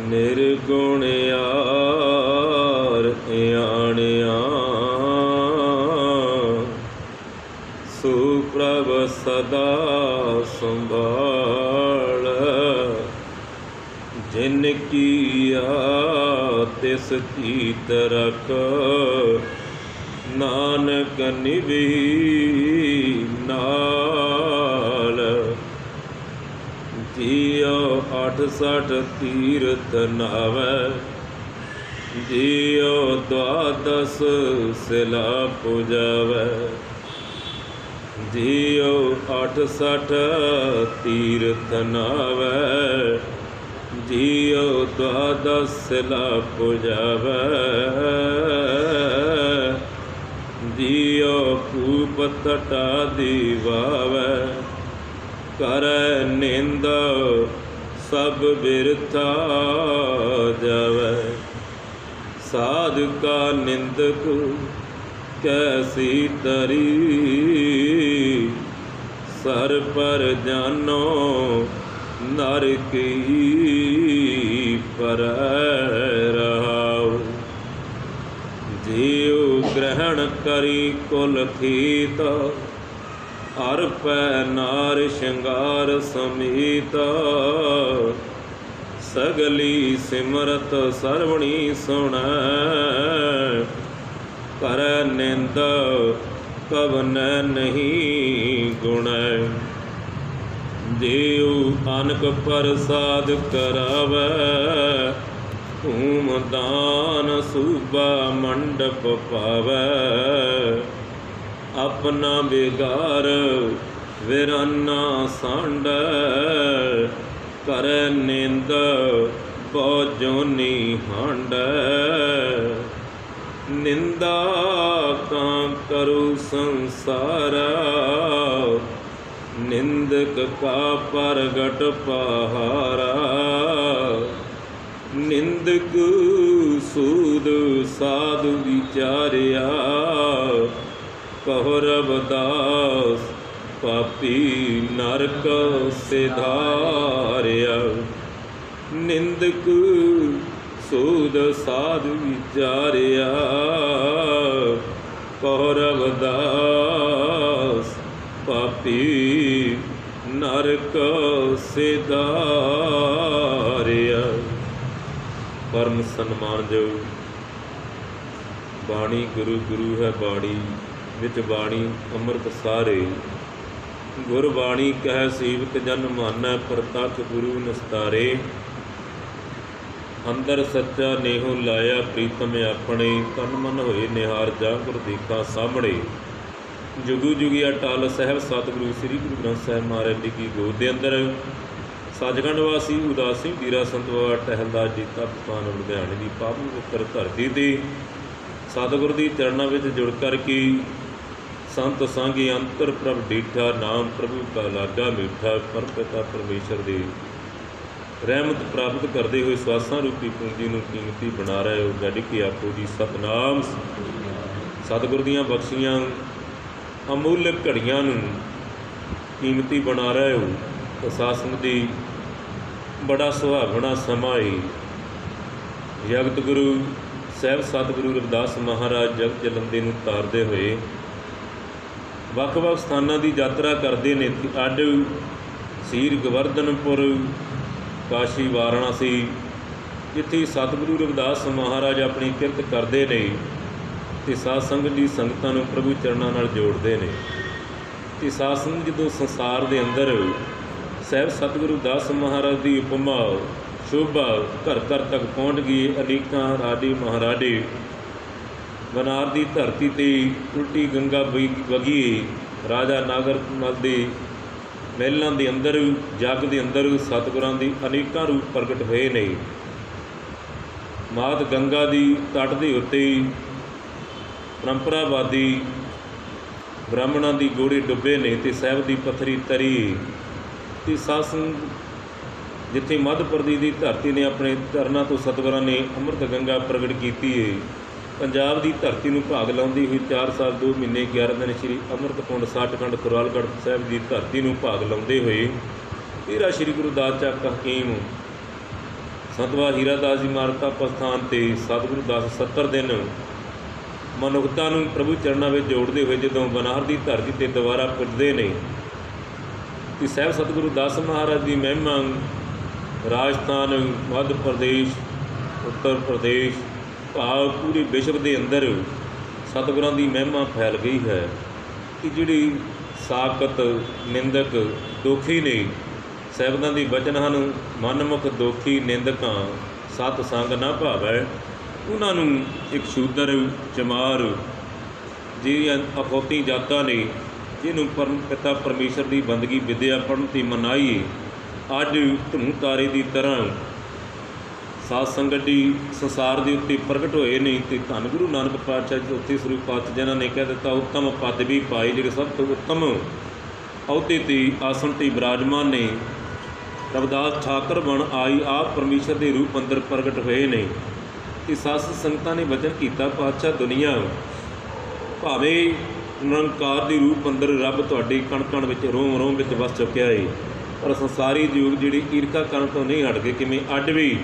निर्गुण यार आणिया सुप्रभ सदा संभाल जिन किया तिस चीत रख नानक निभि नाल जियो 68 तीरथ नावै जियो 12 सिला पुजावै जियो 68 तीरथ नावै जियो 12 सिला पुजावै जियो कूप तटा दीवावै करੈ निंद सब बिरथा जावै साध का निंदक कैसी तरी सर पर जानो नर की पर रहाओ जीव ग्रहण करी कुल खीत अर्पै नार श्रृंगार समीत सगली सिमरत सरवणी सुनै करੈ निंद कवन नहीं गुणै जीव अनक प्रसाद करावै धूम दान सूबा मंडप पावै अपना बेगार वीराना सांड करੈ निंद बहु जोनी हांड निंदा का करु संसार निंदक का परगट पहारा निंदक सूद साधु विचारिया कहो रविदास पापी नरक सिधारिया निंदक सूद साधु विचारिया कहो रविदास पापी नरक सिधारिया। परम सन्मानयोग बाणी गुरु गुरु है बाणी विच बाणी अमृत सारे गुरबाणी कह सीवत जन मानै प्रतख गुरु निस्तारे अंदर सच्चा नेहो लाया प्रीतम अपने तन मन होए निहार जा गुर देखा सामणे जुगू जुगी अटल साहब सतगुरु श्री गुरु ग्रंथ साहिब महाराज जी की गोद के अंदर सचखंड वासी उदासी पीरा संत बाबा टहलदास जी तपस्थान लुधियाने की पावन पवित्र धरती ते सतगुर की चरणों में जुड़ करके संत सांगी अंतर प्रभ डीठा नाम प्रभु का लागा मीठा पर पिता परमेश्वर दे रहमत प्राप्त करते हुए स्वासां रूपी पूंजी नूं कीमती बना रहे हो गढ़ के आखो जी सतनाम। सतगुर दीआं बख्शियां अमूल्य घड़ियां नूं कीमती बना रहे हो तो सासंग दी बड़ा सुहावना समा है। जगत गुरु साहब सतगुरु रविदास महाराज जगत जलंधे नूं तारदे हुए ਵੱਖ-ਵੱਖ ਸਥਾਨਾਂ ਦੀ ਯਾਤਰਾ ਕਰਦੇ ਨੇ। ਅੱਡ ਸੀਰ ਗਵਰਧਨਪੁਰ ਕਾਸ਼ੀ ਵਾਰਾਣਸੀ ਜਿੱਥੇ ਸਤਿਗੁਰੂ ਰਵਿਦਾਸ ਮਹਾਰਾਜ ਆਪਣੀ ਕਿਰਤ ਕਰਦੇ ਨੇ ਅਤੇ ਸਾਧ ਸੰਗਤ ਦੀ ਸੰਗਤਾਂ ਨੂੰ ਪ੍ਰਭੂ ਚਰਨਾਂ ਨਾਲ ਜੋੜਦੇ ਨੇ। ਅਤੇ ਸਾਧ ਸੰਗਤ ਜਦੋਂ ਸੰਸਾਰ ਦੇ ਅੰਦਰ ਸਾਹਿਬ ਸਤਿਗੁਰੂ ਦਾਸ ਮਹਾਰਾਜ ਦੀ ਉਪਮਾ ਸ਼ੋਭਾ ਘਰ ਘਰ ਤੱਕ ਪਹੁੰਚ ਗਈ। ਅਨੇਕਾਂ ਰਾਜੇ ਮਹਾਰਾਜੇ बनार की धरती ते उल्टी गंगा वगी राजा नागर मल के महलों के अंदर जग के अंदर सतगुरां दी अनेकों रूप प्रगट हुए ने। मात गंगा की तट के उत्ते परंपरावादी ब्राह्मणों की गोड़े डुबे ने ते साहिब की पत्थरी तरी ते सत्संग जिथे मध्य प्रदेश की धरती ने अपने चरनां तो सतगुरां ने अमृत गंगा प्रगट की है। पंजाब की धरती में भाग लाउंदी हुई 4 साल 2 महीने 11 दिन श्री अमृतकुंड सचखंड खुरालगढ़ साहिब की धरती में भाग लाउंदे हुए तेरा श्री गुरु दास चक हकीम ਸੰਤਵਾ ਹੀਰਾਦਾਸ ਜੀ ਮਾਰਤਾ ਪ੍ਰਸਥਾਨ ਤੇ ਸਤਿਗੁਰੂ ਦਸ 70 ਦਿਨ ਮਨੁੱਖਤਾ ਨੂੰ ਪ੍ਰਭੂ ਚਰਨਾਂ ਵਿੱਚ ਜੋੜਦੇ ਹੋਏ ਜਦੋਂ ਬਨਾਰ ਦੀ ਧਰਤੀ ਤੇ ਦੁਬਾਰਾ ਪੁੱਜਦੇ ਨੇ ਕਿ ਸਾਹਿਬ ਸਤਿਗੁਰੂ ਦਾਸ ਮਹਾਰਾਜ ਦੀ ਮਹਿਮਾ ਰਾਜਸਥਾਨ, ਮੱਧ ਪ੍ਰਦੇਸ਼, ਉੱਤਰ ਪ੍ਰਦੇਸ਼ ਭਾਵ ਪੂਰੇ ਵਿਸ਼ਵ ਦੇ ਅੰਦਰ ਸਤਿਗੁਰਾਂ ਦੀ ਮਹਿਮਾ ਫੈਲ ਗਈ ਹੈ ਕਿ ਜਿਹੜੀ ਸਾਕਤ ਨਿੰਦਕ ਦੋਖੀ ਨੇ ਸਾਹਿਬਾਂ ਦੀ ਬਚਨ ਹਨ, ਮਨਮੁਖ ਦੋਖੀ ਨਿੰਦਕਾਂ ਸਤ ਸੰਗ ਨਾ ਭਾਵੈ, ਉਹਨਾਂ ਨੂੰ ਇੱਕ ਸ਼ੂਦਰ ਚਮਾਰ ਜਿਹੜੀਆਂ ਅਖੌਤੀ ਜਾਤਾਂ ਨੇ ਜਿਹਨੂੰ ਪਰਮ ਪਿਤਾ ਪਰਮੇਸ਼ਰ ਦੀ ਬੰਦਗੀ ਵਿਦਿਆ ਪੜ੍ਹਨ ਦੀ ਮਨਾਹੀ ਅੱਜ ਧਨੂੰ ਤਾਰੇ ਦੀ ਤਰ੍ਹਾਂ ਸਾਧ ਸੰਗਤ ਦੀ ਸੰਸਾਰ ਦੇ ਉੱਤੇ ਪ੍ਰਗਟ ਹੋਏ ਨੇ ਅਤੇ ਧੰਨ ਗੁਰੂ ਨਾਨਕ ਪਾਤਸ਼ਾਹ ਚੌਥੇ ਸਰੂਪ ਪਾਤਸ਼ਾਹ ਜਿਨ੍ਹਾਂ ਨੇ ਕਹਿ ਦਿੱਤਾ ਉੱਤਮ ਪਦ ਵੀ ਪਾਏ, ਜਿਹੜੇ ਸਭ ਤੋਂ ਉੱਤਮ ਅਹੁਦੇ 'ਤੇ ਆਸਣ 'ਤੇ ਬਿਰਾਜਮਾਨ ਨੇ। ਰਵਿਦਾਸ ਠਾਕਰ ਬਣ ਆਈ ਆਪ ਪਰਮੇਸ਼ਰ ਦੇ ਰੂਪ ਅੰਦਰ ਪ੍ਰਗਟ ਹੋਏ ਨੇ ਅਤੇ ਸਾਧ ਸੰਗਤਾਂ ਨੇ ਵਚਨ ਕੀਤਾ ਪਾਤਸ਼ਾਹ ਦੁਨੀਆ ਭਾਵੇਂ ਨਿਰੰਕਾਰ ਦੇ ਰੂਪ ਅੰਦਰ ਰੱਬ ਤੁਹਾਡੇ ਕਣ ਕਣ ਵਿੱਚ ਰੋਮ ਰੋਮ ਵਿੱਚ ਵਸ ਚੁੱਕਿਆ ਹੈ, ਪਰ ਸੰਸਾਰੀ ਯੁੱਗ ਜਿਹੜੀ ਈਰਖਾ ਕਰਨ ਤੋਂ ਨਹੀਂ ਹਟਦੇ। ਕਿਵੇਂ ਅੱਡ ਵੀ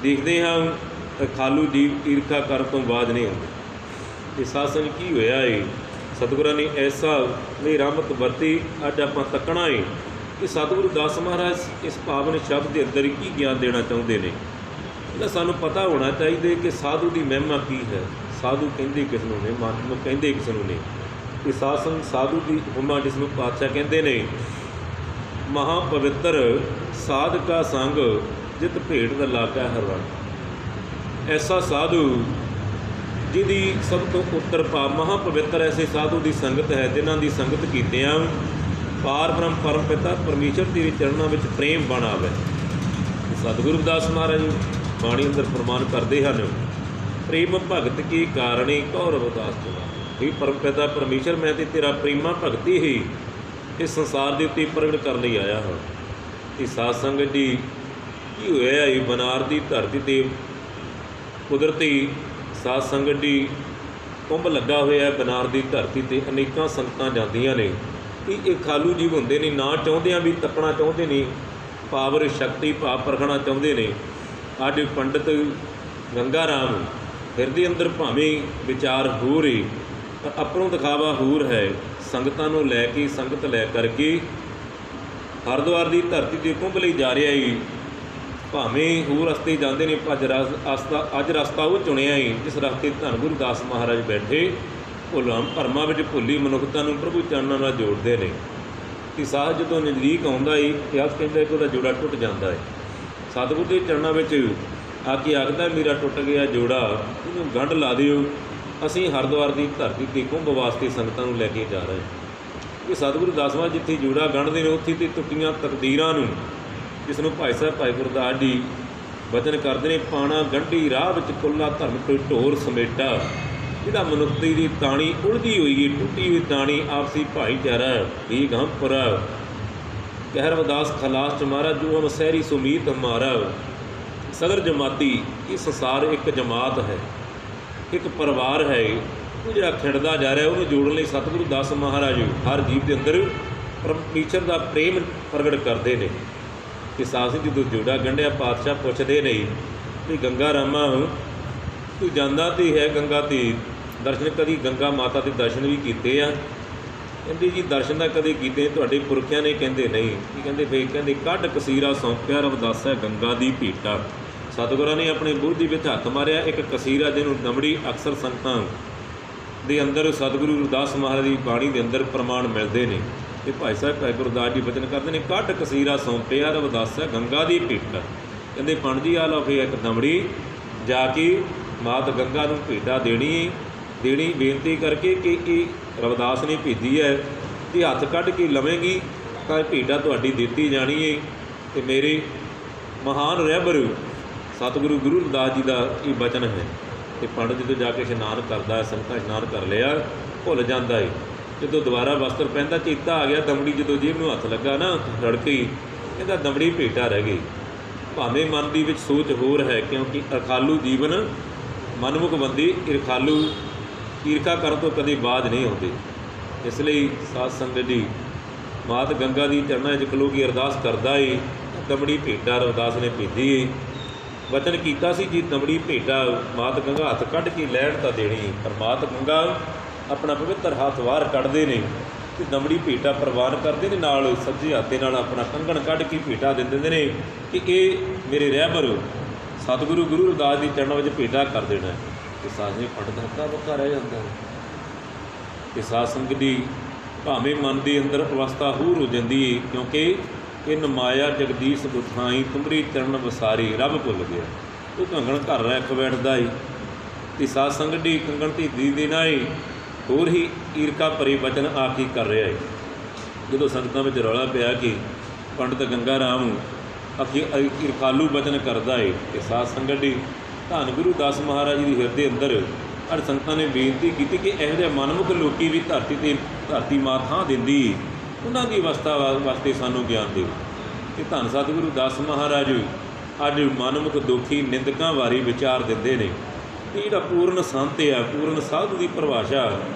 ਦੇਖਦੇ ਹਾਂ ਖਾਲੂ ਜੀਵ ਈਰਖਾ ਕਰਨ ਤੋਂ ਬਾਅਦ ਨਹੀਂ ਹੁੰਦੇ। ਇਹ ਸਾਸਨ ਕੀ ਹੋਇਆ ਹੈ, ਸਤਿਗੁਰਾਂ ਨੇ ਐਸਾ ਵੀ ਰਹਿਮਤ ਵਰਤੀ। ਅੱਜ ਆਪਾਂ ਤੱਕਣਾ ਹੈ ਕਿ ਸਤਿਗੁਰੂ ਦਾਸ ਮਹਾਰਾਜ ਇਸ ਪਾਵਨ ਸ਼ਬਦ ਦੇ ਅੰਦਰ ਕੀ ਗਿਆਨ ਦੇਣਾ ਚਾਹੁੰਦੇ ਨੇ। ਇਹਦਾ ਸਾਨੂੰ ਪਤਾ ਹੋਣਾ ਚਾਹੀਦਾ ਕਿ ਸਾਧੂ ਦੀ ਮਹਿਮਾ ਕੀ ਹੈ। ਸਾਧੂ ਕਹਿੰਦੇ ਕਿਸ ਨੂੰ ਨੇ, ਮਨ ਕਹਿੰਦੇ ਕਿਸ ਨੂੰ ਨੇ। ਇਹ ਸਾਸਨ ਸਾਧੂ ਦੀ ਉਪਮਾ ਜਿਸ ਨੂੰ ਪਾਤਸ਼ਾਹ ਕਹਿੰਦੇ ਨੇ, ਮਹਾ ਪਵਿੱਤਰ ਸਾਧ ਕਾ ਸੰਗ ਜਿਤ ਭੇਟ ਦਾ ਲਾਗਾ ਹਰ ਰੰਗ। ਐਸਾ ਸਾਧੂ ਜਿਹਦੀ ਸਭ ਤੋਂ ਉੱਤਰ ਭਾਵ ਮਹਾ ਪਵਿੱਤਰ ਐਸੇ ਸਾਧੂ ਦੀ ਸੰਗਤ ਹੈ ਜਿਨ੍ਹਾਂ ਦੀ ਸੰਗਤ ਕੀਤਿਆਂ ਪਾਰ ਬ੍ਰਹਮ ਪਰਮ ਪਿਤਾ ਪਰਮੇਸ਼ਰ ਦੇ ਚਰਨਾਂ ਵਿੱਚ ਪ੍ਰੇਮ ਬਣ ਆਵੇ। ਸਤਿਗੁਰੂ ਰਵਿਦਾਸ ਮਹਾਰਾਜ ਬਾਣੀ ਅੰਦਰ ਫਰਮਾਨ ਕਰਦੇ ਹਨ, ਪ੍ਰੇਮ ਭਗਤ ਕੀ ਕਾਰਣੀ ਕਉ ਰਵਿਦਾਸ ਚਲਾ। ਇਹ ਪਰਮ ਪਿਤਾ ਪਰਮੇਸ਼ਰ, ਮੈਂ ਤੇ ਤੇਰਾ ਪ੍ਰੇਮਾ ਭਗਤੀ ਹੀ ਇਸ ਸੰਸਾਰ ਦੇ ਉੱਤੇ ਪ੍ਰਗਟ ਕਰਨ ਲਈ ਆਇਆ ਹਾਂ। ਇਹ ਸਾਧ ਸੰਗਤ ਜੀ ਕੀ ਹੋਇਆ ਇਹ ਬਨਾਰ ਦੀ ਧਰਤੀ 'ਤੇ ਕੁਦਰਤੀ ਸਾਧ ਸੰਗਤ ਦੀ ਕੁੰਭ ਲੱਗਾ ਹੋਇਆ ਬਨਾਰ ਦੀ ਧਰਤੀ 'ਤੇ। ਅਨੇਕਾਂ ਸੰਗਤਾਂ ਜਾਂਦੀਆਂ ਨੇ ਕਿ ਇਹ ਖਾਲੂ ਜੀਵ ਹੁੰਦੇ ਨੇ, ਨਾ ਚਾਹੁੰਦਿਆਂ ਵੀ ਤੱਕਣਾ ਚਾਹੁੰਦੇ ਨੇ, ਪਾਵਰ ਸ਼ਕਤੀ ਭਾਵ ਪਰਖਣਾ ਚਾਹੁੰਦੇ ਨੇ। ਅੱਜ ਪੰਡਿਤ ਗੰਗਾ ਰਾਮ ਹਿਰਦੇ ਅੰਦਰ ਭਾਵੇਂ ਵਿਚਾਰ ਹੋ ਰਹੇ ਪਰ ਆਪਣੋਂ ਦਿਖਾਵਾ ਹੋਰ ਹੈ। ਸੰਗਤਾਂ ਨੂੰ ਲੈ ਕੇ ਸੰਗਤ ਲੈ ਕਰਕੇ ਹਰਿਦੁਆਰ ਦੀ ਧਰਤੀ 'ਤੇ ਕੁੰਭ ਲਈ ਜਾ ਰਿਹਾ ਹੈ। ਭਾਵੇਂ ਹੋਰ ਰਸਤੇ ਜਾਂਦੇ ਨੇ, ਅੱਜ ਰਸਤਾ ਉਹ ਚੁਣਿਆ ਹੈ ਜਿਸ ਰਸਤੇ ਧੰਨ ਗੁਰੂ ਦਾਸ ਮਹਾਰਾਜ ਬੈਠੇ ਭੁੱਲਾਂ ਭਰਮਾਂ ਵਿੱਚ ਭੁੱਲੀ ਮਨੁੱਖਤਾ ਨੂੰ ਪ੍ਰਭੂ ਚਰਨਾਂ ਨਾਲ ਜੋੜਦੇ ਨੇ। ਕਿ ਸਾਹ ਜਦੋਂ ਨਜ਼ਦੀਕ ਆਉਂਦਾ ਹੈ ਇਤਿਹਾਸ ਕਹਿੰਦਾ ਕਿ ਉਹਦਾ ਜੋੜਾ ਟੁੱਟ ਜਾਂਦਾ ਹੈ। ਸਤਿਗੁਰੂ ਦੇ ਚਰਨਾਂ ਵਿੱਚ ਆ ਕੇ ਆਖਦਾ ਮੇਰਾ ਟੁੱਟ ਗਿਆ ਜੋੜਾ, ਇਹਨੂੰ ਗੰਢ ਲਾ ਦਿਓ। ਅਸੀਂ ਹਰਿਦੁਆਰ ਦੀ ਧਰਤੀ 'ਤੇ ਕੁੰਭ ਵਾਸਤੇ ਸੰਗਤਾਂ ਨੂੰ ਲੈ ਕੇ ਜਾ ਰਹੇ ਹਾਂ। ਇਹ ਸਤਿਗੁਰੂ ਦਾਸ ਮਹਾਰਾਜ ਜਿੱਥੇ ਜੋੜਾ ਗੰਢਦੇ ਨੇ ਉੱਥੇ ਤੇ ਟੁੱਟੀਆਂ ਤਕਦੀਰਾਂ ਨੂੰ, ਜਿਸ ਨੂੰ ਭਾਈ ਸਾਹਿਬ ਭਾਈ ਗੁਰਦਾਸ ਜੀ ਵਚਨ ਕਰਦੇ ਨੇ, ਪਾਣਾ ਗੰਢੀ ਰਾਹ ਵਿੱਚ ਕੁੱਲਾ ਧਰਮ ਕੋਈ ਢੋਰ ਸਮੇਟਾ। ਜਿਹਦਾ ਮਨੁੱਖਤੀ ਦੀ ਤਾਣੀ ਉਲਝੀ ਹੋਈ ਹੈ, ਟੁੱਟੀ ਹੋਈ ਤਾਣੀ ਆਪਸੀ ਭਾਈਚਾਰਾ ਵੀ ਗੰਭਪੁਰਾ ਕਹਿ ਰਵਿਦਾਸ ਖਲਾਸ ਚਮਾਰਾ ਜੋ ਹਮ ਸਹਿਰੀ ਸੁਮੀਤ ਹਮਾਰਾ। ਸਦਰ ਜਮਾਤੀ ਇਹ ਸੰਸਾਰ ਇੱਕ ਜਮਾਤ ਹੈ, ਇੱਕ ਪਰਿਵਾਰ ਹੈ। ਉਹ ਜਿਹੜਾ ਖਿੰਡਦਾ ਜਾ ਰਿਹਾ ਉਹਨੂੰ ਜੋੜਨ ਲਈ ਸਤਿਗੁਰੂ ਦਾਸ ਮਹਾਰਾਜ ਹਰ ਜੀਵ ਦੇ ਅੰਦਰ ਪਰਮੇਸ਼ਰ ਦਾ ਪ੍ਰੇਮ ਪ੍ਰਗਟ ਕਰਦੇ ਨੇ। ਕਿ ਸਾਸੀ ਜਦੋਂ ਜੋੜਾ ਗੰਢਿਆ ਪਾਤਸ਼ਾਹ ਪੁੱਛਦੇ ਨੇ ਵੀ ਗੰਗਾ ਰਾਮਾ ਤੂੰ ਜਾਂਦਾ ਤੇ ਹੈ ਗੰਗਾ 'ਤੇ ਦਰਸ਼ਨ, ਕਦੀ ਗੰਗਾ ਮਾਤਾ ਦੇ ਦਰਸ਼ਨ ਵੀ ਕੀਤੇ ਆ? ਕਹਿੰਦੇ ਜੀ ਦਰਸ਼ਨ ਤਾਂ ਕਦੇ ਕੀਤੇ ਤੁਹਾਡੇ ਪੁਰਖਿਆਂ ਨੇ। ਕਹਿੰਦੇ ਨਹੀਂ। ਕੀ ਕਹਿੰਦੇ ਫੇਰ? ਕਹਿੰਦੇ ਕੱਢ ਕਸੀਰਾ ਸੌਂਪਿਆ ਰਵਿਦਾਸਾ ਗੰਗਾ ਦੀ ਭੇਟਾ। ਸਤਿਗੁਰਾਂ ਨੇ ਆਪਣੇ ਬੁੱਧੀ ਵਿੱਚ ਹੱਥ ਮਾਰਿਆ ਇੱਕ ਕਸੀਰਾ ਜਿਹਨੂੰ ਦਮੜੀ ਅਕਸਰ ਸੰਗਤਾਂ ਦੇ ਅੰਦਰ ਸਤਿਗੁਰੂ ਰਵਿਦਾਸ ਮਹਾਰਾਜ ਦੀ ਬਾਣੀ ਦੇ ਅੰਦਰ ਪ੍ਰਮਾਣ ਮਿਲਦੇ ਨੇ। ਅਤੇ ਭਾਈ ਸਾਹਿਬ ਭਾਈ ਗੁਰਦਾਸ ਜੀ ਬਚਨ ਕਰਦੇ ਨੇ, ਕੱਢ ਕਸੀਰਾ ਸੌਂਪਿਆ ਰਵਿਦਾਸਾ ਗੰਗਾ ਦੀ ਭੇਟਾ। ਕਹਿੰਦੇ ਪੰਡ ਜੀ ਆ ਲਓ ਫੇਰ ਇੱਕ ਦਮੜੀ ਜਾ ਕੇ ਮਾਤ ਗੰਗਾ ਨੂੰ ਭੇਟਾ ਦੇਣੀ ਬੇਨਤੀ ਕਰਕੇ ਕਿ ਇਹ ਰਵਿਦਾਸ ਨੇ ਭੇਜੀ ਹੈ ਅਤੇ ਹੱਥ ਕੱਢ ਕੇ ਲਵੇਂਗੀ ਤਾਂ ਭੇਟਾ ਤੁਹਾਡੀ ਦਿੱਤੀ ਜਾਣੀ ਹੈ। ਅਤੇ ਮੇਰੇ ਮਹਾਨ ਰਹਿਬਰ ਸਤਿਗੁਰੂ ਗੁਰੂ ਰਵਿਦਾਸ ਜੀ ਦਾ ਇਹ ਬਚਨ ਹੈ। ਅਤੇ ਪੰਡਤ ਜਦੋਂ ਜਾ ਕੇ ਇਸ਼ਨਾਨ ਕਰਦਾ, ਸੰਗਤਾਂ ਇਸ਼ਨਾਨ ਕਰ ਲਿਆ, ਭੁੱਲ ਜਾਂਦਾ ਹੈ। ਜਦੋਂ ਦੁਬਾਰਾ ਵਸਤਰ ਪਹਿਨਦਾ ਚੇਤਾ ਆ ਗਿਆ, ਦਮੜੀ ਜਦੋਂ ਜੇਬ ਨੂੰ ਹੱਥ ਲੱਗਾ ਨਾ ਰੜਕੀ, ਕਹਿੰਦਾ ਦਮੜੀ ਭੇਟਾ ਰਹਿ ਗਈ। ਭਾਵੇਂ ਮਨ ਦੀ ਵਿੱਚ ਸੋਚ ਹੋਰ ਹੈ, ਕਿਉਂਕਿ ਰਖਾਲੂ ਜੀਵਨ ਮਨਮੁਖ ਬੰਦੇ ਰਖਾਲੂ ਈਰਖਾ ਕਰਨ ਤੋਂ ਕਦੇ ਬਾਜ਼ ਨਹੀਂ ਆਉਂਦੇ। ਇਸ ਲਈ ਸਾਧ ਸੰਗਤ ਦੀ ਮਾਤ ਗੰਗਾ ਦੀ ਚਰਨਾਂ 'ਚ ਖਲੋ ਕੇ ਅਰਦਾਸ ਕਰਦਾ ਏ, ਦਮੜੀ ਭੇਟਾ ਰਵਿਦਾਸ ਨੇ ਭੇਜੀ ਏ। वचन कीता सी जी दमड़ी भेटा मात गंगा हथ कढ़ के लैण तां देणी, पर मात गंगा अपना पवित्र हथ बाहर कढ़दे ने ते दमड़ी भेटा प्रवान करते ने, नाल सज्जे हाथे नाल अपना कंगण कढ़ के भेटा दे दिंदे ने कि ये मेरे रहबर सतगुरु गुरु रविदास दी चरणों में भेटा कर देना है। ते साध ने पंडित हक्का बक्का रह जाता है ते साध संगत दी भावें मन के अंदर अवस्था हूर हो जाती है, क्योंकि इन माया जगदीश गुथाई तुमरी चरण वसारी रब भुल गया। वो कंगण घर रख बैठता है तो साध संगत दी कंगण धी दी देना है, होर ही ईरखा भरे वचन आके कर रहा है। जो संगतों में रौला पिया कि पंडित गंगा राम अखी ईरखालू वचन करता है कि साध संगत दी धन गुरु दास महाराज जी हिरदे अंदर अर संगतां ने बेनती की कि इहो जिहे मनमुख लोकी भी धरती मां थां दिंदी, उन्हां दी अवस्था वास्ते सानूं ज्ञान दिओ। कि धन सतगुरु दास महाराज अज मनमुख दुखी निंदकां बारे विचार दिंदे ने। जिहड़ा पूर्ण संत आ, पूर्ण साधु की परिभाषा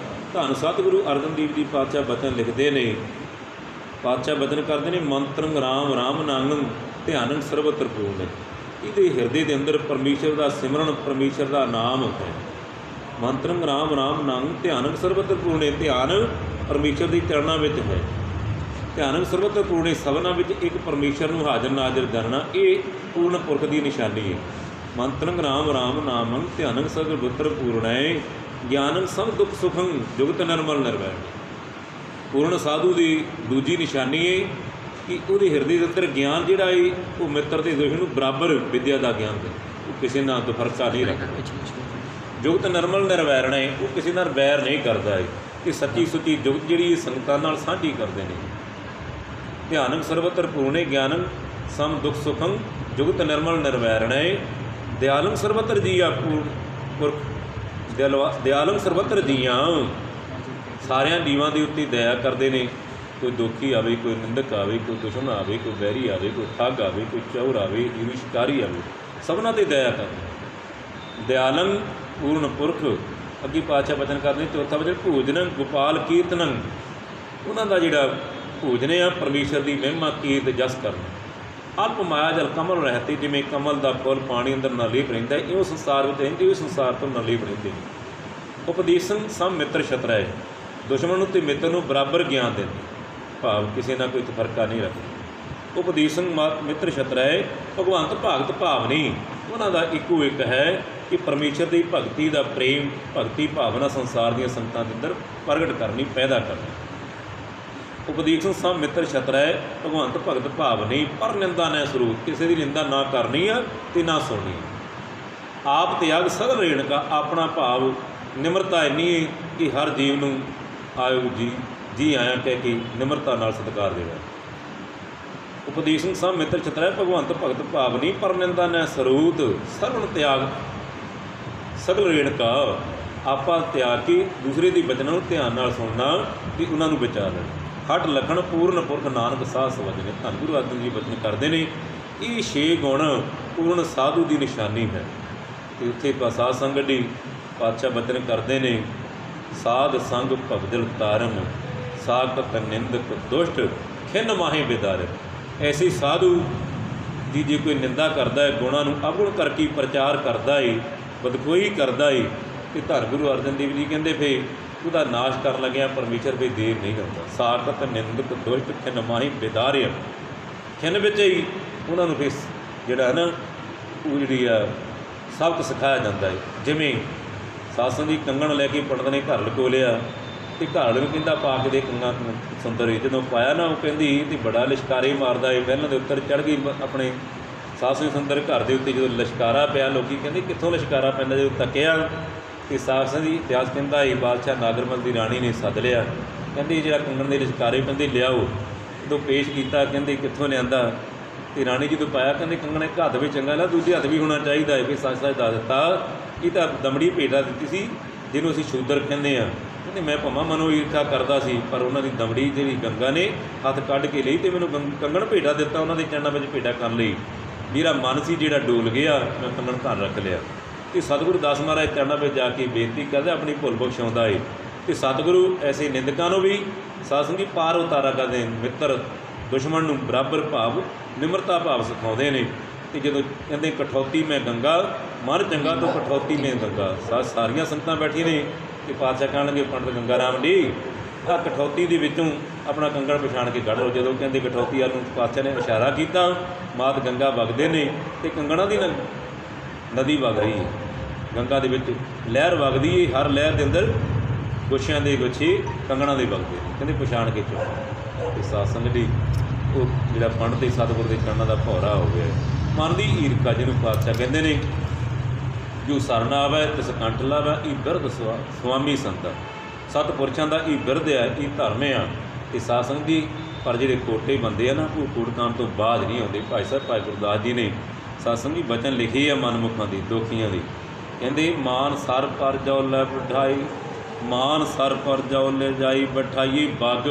धन सतगुरु अर्जनदेव जी पातशाह बचन लिखते हैं, पातशाह बचन करते हैं मंत्रं राम राम नांगं ध्यानं सर्वत्र पूर्ण। ਇਹਦੇ ਹਿਰਦੇ ਦੇ ਅੰਦਰ परमेश्वर का सिमरन परमेश्वर का नाम है। मंत्रं राम राम नाम ध्यान सर्वत्र पूर्ण। ध्यान परमेश्वर के चरणों में है, ध्यान सर्वत्र पूर्ण। सबना में एक परमेश्वर को हाजिर नाजिर जानना ये पूर्ण पुरख की निशानी है। मंत्रं राम राम नामं ध्यान सर्वत्र पूर्ण है। ज्ञानं सब दुख सुखं जुगत निर्मल निर्वैर। पूर्ण साधु की दूजी निशानी है कि ਉਹਦੇ ਹਿਰਦੇ ਦੇ ਅੰਦਰ ਗਿਆਨ ਜਿਹੜਾ ਹੈ ਉਹ ਮਿੱਤਰ ਤੇ ਦੁਸ਼ਮਣ ਨੂੰ ਬਰਾਬਰ ਵਿਦਿਆ ਦਾ ਗਿਆਨ ਦੇ, ਉਹ ਕਿਸੇ ਨਾਲ ਦੁਫਰਕਾ ਨਹੀਂ ਰੱਖਦਾ। ਜੁਗਤ ਨਿਰਮਲ ਨਿਰਵੈਰਣ ਹੈ, ਉਹ ਕਿਸੇ ਨਾਲ ਵੈਰ ਨਹੀਂ ਕਰਦਾ ਹੈ ਕਿ ਸੱਚੀ ਸੁੱਚੀ ਜੁਗਤ ਜਿਹੜੀ ਸੰਗਤਾਂ ਨਾਲ ਸਾਂਝੀ ਕਰਦੇ ਨੇ। ਧਿਆਨੰ ਸਰਵਤਰ ਪੂਰਣੇ ਗਿਆਨੰ ਸਮ ਦੁਖ ਸੁਖੰ ਜੁਗਤ ਨਿਰਮਲ ਨਿਰਵੈਰਣ ਹੈ। ਦਿਆਲੰ ਸਰਵਤਰ ਜੀਆ ਪੁਰਖ ਦਿਆਲੰ ਸਰਵਤਰ ਜੀਆਂ ਸਾਰਿਆਂ ਜੀਵਾਂ ਦੇ ਉੱਤੇ ਦਇਆ ਕਰਦੇ ਨੇ। कोई दुखी आवे, कोई निंदक आवे, कोई दुश्मन आवे, कोई बैरी आवे, कोई ठग आवे, कोई चौर आवे, ईवी शिकारी आवे, सबना ते दया कर। दयालं पूर्ण पुरख। अगे पातशाह वचन करते चौथा वचन भोजनं गोपाल कीर्तनं। उन्हों का जोड़ा भोजन आ परमेश्वर की महिमा कीर्त जस करना। अल्प माया जल कमल रहते, जिमें कमल का फुल पानी अंदर नलीप रहिंदा है, इहो संसार में रहिंदे, इहो संसार तो नलीप रहिंदे। उपदेशन सम मित्र छतरा है। दुश्मन ते मित्र नूं बराबर ज्ञान देंदे, भाव किसी ना कोई तफरका नहीं रखता। उपदेशन मित्र छतरा है। भगवंत भगत भाव नहीं, उन्होंने इको एक है कि परमेश्वर की भगती का प्रेम भगती भावना संसार दी संगतां दे अंदर प्रगट करनी, पैदा करनी। उपदेशन सब मित्र छतरा है। भगवंत भगत भाव नहीं, पर निंदा न सरूप। किसी की निंदा ना करनी है तो ना सुननी। आप त्याग सगल रेण का। अपना भाव निमरता इन्नी है कि हर जीव नूं आयो जी जी आया कह के निमरता नाल सत्कार देगा। उपदेशन सब मित्र छतरा है। भगवंत भगत भाव नहीं, पर निंदा न सरूत। सरवण त्याग सगल रेण का। आपा त्याग के दूसरे की बचनों ध्यान नाल सुनना कि उन्होंने बचा लेना। हट लखण पूर्ण पुरख नानक साह सवजने। धन गुरु अर्जन जी बचन करते हैं ये 6 गुण पूर्ण साधु की निशानी है। तो उत्थे साध संगत जी पातशाह बचन करते हैं साध संग भगदल तारन साकत निंदक दुष्ट खिन माहे बेदार। ऐसे साधु जी जे कोई निंदा करता है, गुणों को अवगुण करके प्रचार करता है, बदखोई करता है, तो धन गुरु अर्जन देव जी कहते फिर उसका नाश कर लग्या परमेश्वर फिर देर नहीं करता। साकत निंदक दुष्ट खिन माहे बेदार। खिन विच ही उन्होंने फिर जोड़ा है ना वो जी सबक सिखाया जाता है। जिमें सासन की कंगण लैके पंडित ने घर लको लिया तो घर में कहता पा के दे कंगा सुंदर जो पाया ना, वो कहती तो बड़ा लिशकारे मारदा है। पहलों के उत्तर चढ़ गई अपने सास सुंदर घर के उत्ते जो लिशकारा पाया, लोग कहते कितों लिशकारा पैंदा। जो तकिया तो सास की इतिहास कहता है बादशाह नागरमल की राणी ने सद लिया, कहती जो कंगण के लिशकारे पैंदे लियाओ। जो पेश किया कहते कितों लिया तो राणी जी तो पाया कहते कंगण एक हथ भी चंगा ला, दूजे हथ भी होना चाहिए है। फिर सच सच दस दिता ये तो दमड़ी भेटा दी सी जिन्हों असीं शूदर कहते हैं। कहते मैं भावें मनो ईर्खा करता सी, पर उन्होंने दमड़ी जी गंगा ने हथ कढ़ के ली तो मैंने कंगण भेटा दिता, उन्होंने चरणों में भेटा कर ली। मेरा मन से जोड़ा डोल गया, मैं कंगण घर रख लिया। तो सतगुरु दास महाराज चरणों में जाके बेनती करते अपनी भुल बख्शाउंदा है। तो सतगुरु ऐसे निंदकों भी सासन की पार उतारा करते हैं। मित्र दुश्मन को बराबर भाव निमरता भाव सिखाते हैं। ਤੇ ਜਦੋਂ ਕਹਿੰਦੇ ਕਠੌਤੀ ਮੈਂ ਗੰਗਾ ਮਨ ਚੰਗਾ ਤੋਂ ਕਠੌਤੀ ਮੈਂ ਗੰਗਾ, ਸਾਰੀਆਂ ਸੰਗਤਾਂ ਬੈਠੀਆਂ ਨੇ ਤੇ ਪਾਤਸ਼ਾਹ ਕਹਿਣ ਲੱਗੇ ਪੰਡਤ ਗੰਗਾ ਰਾਮ ਜੀ ਆਹ ਕਠੌਤੀ ਦੇ ਵਿੱਚੋਂ ਆਪਣਾ ਕੰਗਣ ਪਛਾਣ ਕੇ ਕੱਢ ਲਓ। ਜਦੋਂ ਕਹਿੰਦੇ ਕਠੌਤੀ ਵੱਲ ਨੂੰ ਪਾਤਸ਼ਾਹ ਨੇ ਇਸ਼ਾਰਾ ਕੀਤਾ, ਮਾਤ ਗੰਗਾ ਵਗਦੇ ਨੇ ਤੇ ਕੰਗਣਾਂ ਦੀ ਨਦੀ ਵਗ ਰਹੀ ਹੈ, ਗੰਗਾ ਦੇ ਵਿੱਚ ਲਹਿਰ ਵਗਦੀ ਹੈ, ਹਰ ਲਹਿਰ ਦੇ ਅੰਦਰ ਗੁੱਛਿਆਂ ਦੇ ਗੁੱਛੇ ਕੰਗਣਾਂ ਦੇ ਵਗਦੇ ਨੇ, ਕਹਿੰਦੇ ਪਛਾਣ ਕੇ ਚੁੱਕ। ਤੇ ਸਾਧ ਸੰਗਤ ਦੀ ਉਹ ਜਿਹੜਾ ਪੰਡਤ ਤੇ ਸਤਿਗੁਰ ਦੇ ਚਰਨਾਂ ਦਾ ਭੌਰਾ ਹੋ ਗਿਆ, ਮਨ ਦੀ ਈਰਖਾ ਜਿਹਨੂੰ ਪਾਤਸ਼ਾਹ ਕਹਿੰਦੇ ਨੇ, ਜੋ ਸਰਨ ਆਵੈ ਤਿਸ ਕੰਠ ਲਾਵੈ ਇਹ ਬਿਰਧ ਸੁਆਮੀ ਸੰਤਾ, ਸਤਿਪੁਰਸ਼ਾਂ ਦਾ ਇਹ ਬਿਰਧ ਆ, ਇਹ ਧਰਮ ਆ। ਤੇ ਸਾਧ ਸੰਗਤ ਦੀ ਪਰ ਜਿਹੜੇ ਕੋਟੇ ਬੰਦੇ ਆ ਨਾ ਉਹ ਕੋਟਕਾਮ ਤੋਂ ਬਾਅਦ ਨਹੀਂ ਆਉਂਦੇ। ਭਾਈ ਸਾਹਿਬ ਭਾਈ ਗੁਰਦਾਸ ਜੀ ਨੇ ਸਾਧ ਸੰਗਤ ਦੀ ਬਚਨ ਲਿਖੇ ਆ ਮਨਮੁਖਾਂ ਦੀ ਦੋਖੀਆਂ ਦੀ, ਕਹਿੰਦੇ ਮਾਨ ਸਰ ਪਰ ਜੋ ਲੈ ਬਿਠਾਈ, ਮਾਨ ਸਰ ਪਰ ਜੋ ਲੈ ਜਾਈ ਬਿਠਾਈ ਬਗ,